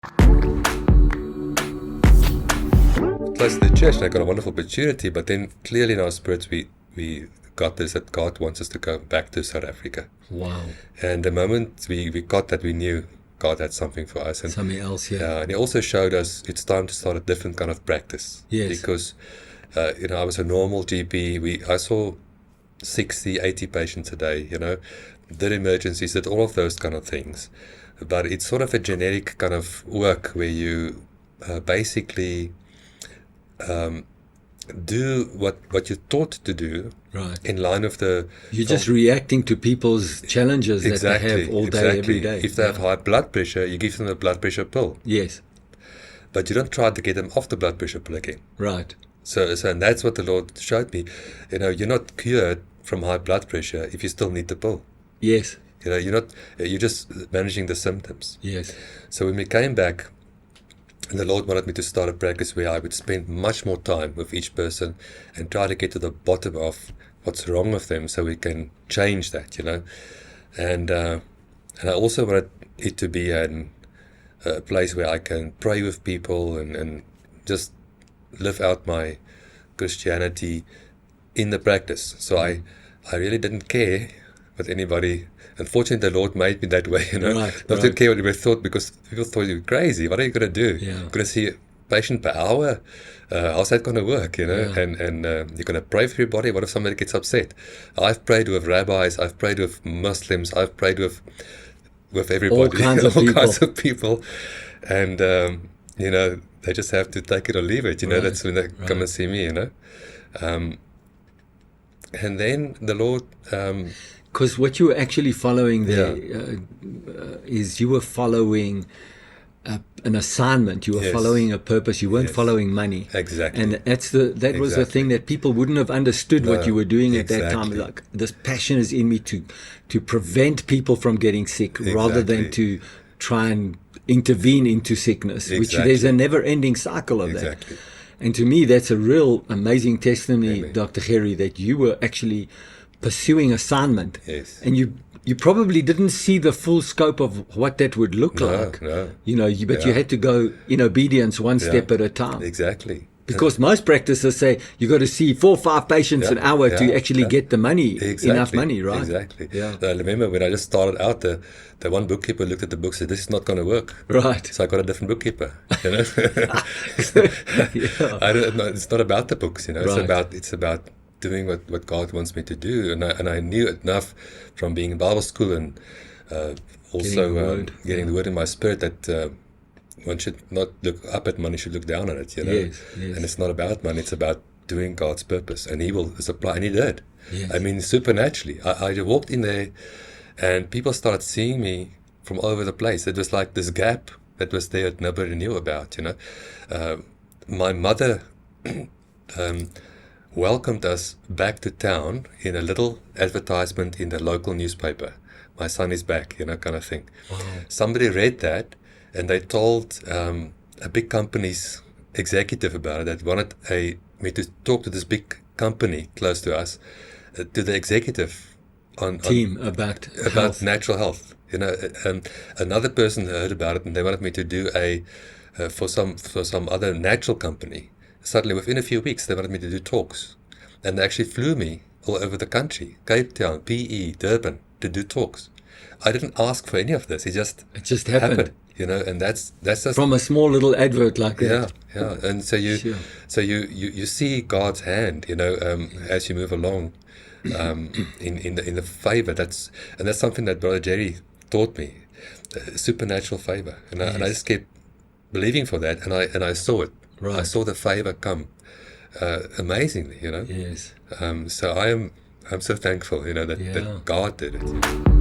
Close to the church, and I got a wonderful opportunity, but then clearly in our spirits we got this, that God wants us to go back to South Africa. Wow. And the moment we got that, we knew God had something for us. And something else, yeah. and He also showed us it's time to start a different kind of practice. Yes. Because, I was a normal GP. I saw 60, 80 patients a day, did emergencies, did all of those kind of things. But it's sort of a generic kind of work where you basically do what you're taught to do, right, in line with the... You're just reacting to people's challenges that they have all day, every day. If they have high blood pressure, you give them a blood pressure pill. Yes. But you don't try to get them off the blood pressure pill again. Right. So and that's what the Lord showed me. You're not cured from high blood pressure if you still need the pill. Yes. You're just managing the symptoms. Yes. So when we came back, and the Lord wanted me to start a practice where I would spend much more time with each person and try to get to the bottom of what's wrong with them so we can change that, And I also wanted it to be a place where I can pray with people and just live out my Christianity in the practice. So I really didn't care what anybody... Unfortunately, the Lord made me that way, Right, not to care what people thought, because people thought you were crazy. What are you going to do? Yeah. You're going to see a patient per hour? How's that going to work, Yeah. And you're going to pray for everybody? What if somebody gets upset? I've prayed with rabbis, I've prayed with Muslims, I've prayed with everybody. All kinds of all people. kinds of people. And, they just have to take it or leave it. Right, That's when they come and see me, And then the Lord... Because what you were actually following there is you were following an assignment. You were Yes. following a purpose. You weren't Yes. following money. Exactly. And that was the Exactly. thing that people wouldn't have understood what No, you were doing at that time. exactly. Like, this passion is in me to prevent people from getting sick rather than Exactly. to try and intervene into sickness, which Exactly. there's a never-ending cycle of Exactly. that. And to me, that's a real amazing testimony, Amen. Dr. Gerrie, that you were actually pursuing assignment. Yes. And you probably didn't see the full scope of what that would look like. No. But you had to go in obedience one step at a time. Exactly. Because most practices say you got to see 4 or 5 patients an hour to actually get the money, enough money, right? Exactly. Yeah. I remember when I just started out, the one bookkeeper looked at the book and said, "This is not going to work." Right. So I got a different bookkeeper. Yeah. I don't know. It's not about the books, Right. It's about doing what God wants me to do, and I knew enough from being in Bible school and also getting the word in my spirit that one should not look up at money, should look down on it. Yes. And it's not about money; it's about doing God's purpose, and He will supply, and He did. Yes. I mean, supernaturally. I walked in there, and people started seeing me from all over the place. It was like this gap that was there that nobody knew about. My mother welcomed us back to town in a little advertisement in the local newspaper. My son is back, kind of thing. Wow. Somebody read that, and they told a big company's executive about it, that wanted me to talk to this big company close to us, to the executive on Team about health. natural health. Another person heard about it, and they wanted me to do for some other natural company. Suddenly, within a few weeks, they wanted me to do talks, and they actually flew me all over the country, Cape Town, PE, Durban, to do talks. I didn't ask for any of this; it just happened. And that's just From a small little advert like that. Yeah. And so you see God's hand, as you move along, in the favor. That's something that Brother Gerrie taught me, supernatural favor, and I just kept believing for that, and I saw it. Right. I saw the favor come amazingly, Yes. So I'm so thankful, that God did it.